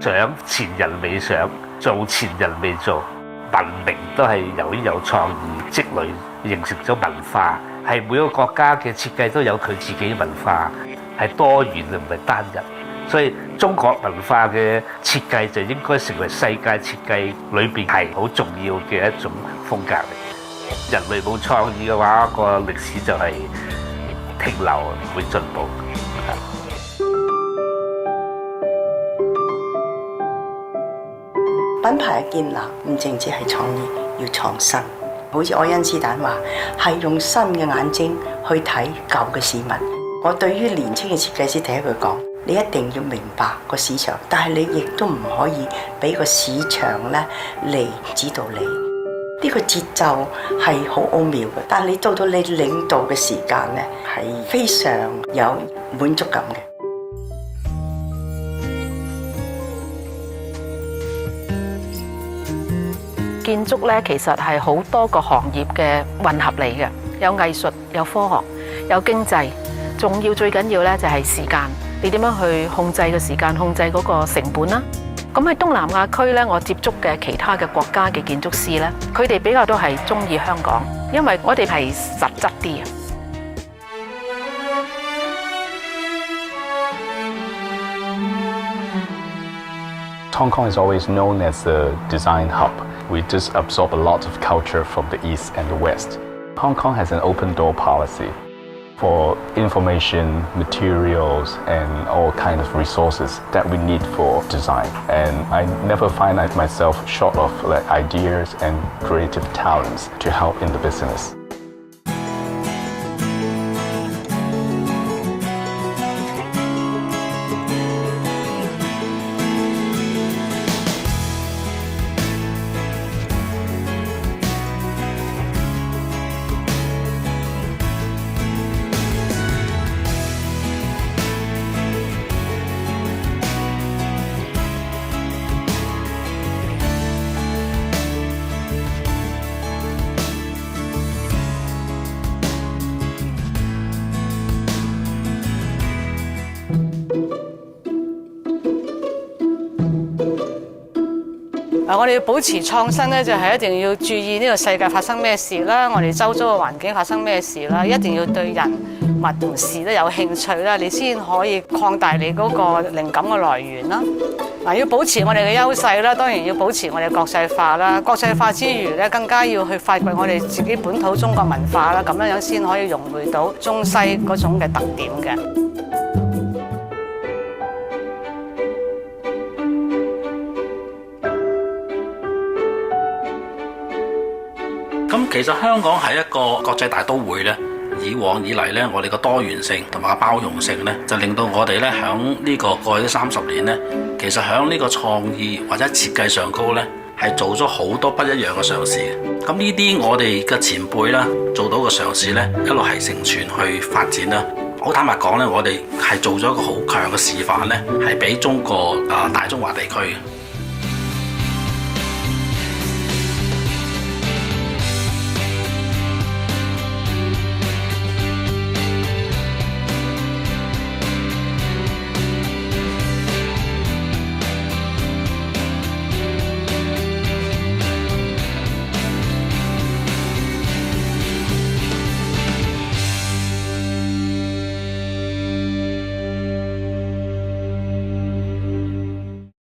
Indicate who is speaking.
Speaker 1: 想前人未想，做前人未做。文明都係由於有創意積累形成咗文化，係每個國家嘅設計都有佢自己文化，係多元唔係單一。所以中國文化嘅設計就應該成為世界設計裏邊係好重要嘅一種風格嚟。人類冇創意嘅話，個歷史就係停留，唔會進步。
Speaker 2: 品牌嘅建立唔淨止係創意，要創新。好似愛因斯坦話，係用新嘅眼睛去睇舊嘅事物。我對於年輕嘅設計師第一句講：你一定要明白個市場，但係你亦都唔可以俾個市場咧嚟指導你。呢個節奏係好奧妙嘅，但係你到你領導嘅時間咧，係非常有滿足感嘅。
Speaker 3: 建築咧其實係好多個行業嘅混合嚟嘅，有藝術、有科學、有經濟，仲要最緊要咧就係時間。你點樣去控制個時間，控制嗰個成本啦？咁喺東南亞區咧，我接觸嘅其他嘅國家嘅建築師咧，佢哋比較都係中意香港，因為我哋係實質啲。
Speaker 4: Hong Kong is always known as a design hub. We just absorb a lot of culture from the East and the West. Hong Kong has an open door policy for information, materials, and all kinds of resources that we need for design. And I never find myself short of ideas and creative talents to help in the business.
Speaker 5: 我哋要保持創新咧，就係一定要注意呢個世界發生咩事啦，我哋周遭嘅環境發生咩事啦，一定要對人物同事都有興趣啦，你先可以擴大你嗰個靈感嘅來源啦。嗱，要保持我哋嘅優勢啦，當然要保持我哋嘅國際化啦。國際化之餘咧，更加要去發掘我哋自己本土中國文化啦，咁樣樣先可以融匯到中西嗰種嘅特點嘅。
Speaker 6: 咁其實香港係一個國際大都會咧，以往以嚟咧，我哋個多元性同埋個包容性咧，就令到我哋咧響呢個過去30年咧，其實響呢個創意或者設計上高咧，係做咗好多不一樣嘅嘗試。咁呢啲我哋嘅前輩啦，做到嘅嘗試咧，一路係承傳去發展啦。好坦白講咧，我哋係做咗一個好強嘅示範咧，係俾中國大中華地區嘅。